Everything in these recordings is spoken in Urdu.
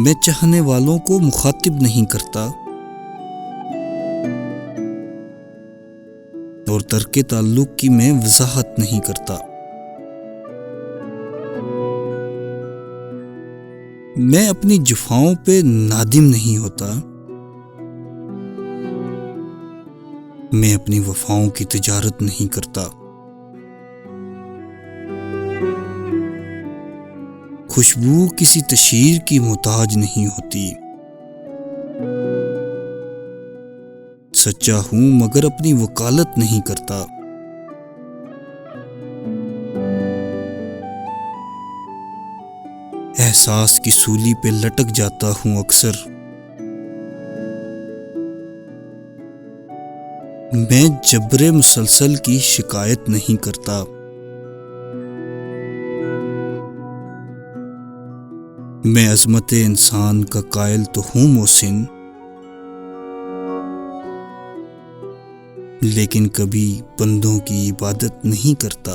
میں چاہنے والوں کو مخاطب نہیں کرتا اور ترک تعلق کی میں وضاحت نہیں کرتا۔ میں اپنی جفاؤں پہ نادم نہیں ہوتا، میں اپنی وفاؤں کی تجارت نہیں کرتا۔ خوشبو کسی تشہیر کی محتاج نہیں ہوتی۔ سچا ہوں مگر اپنی وکالت نہیں کرتا۔ احساس کی سولی پہ لٹک جاتا ہوں اکثر۔ میں جبر مسلسل کی شکایت نہیں کرتا۔ میں عظمت انسان کا قائل تو ہوں محسن، لیکن کبھی بندوں کی عبادت نہیں کرتا۔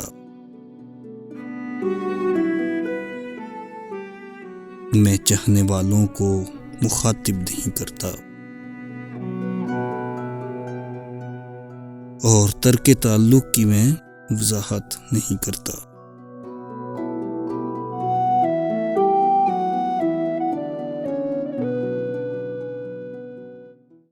میں چاہنے والوں کو مخاطب نہیں کرتا اور ترک تعلق کی میں وضاحت نہیں کرتا۔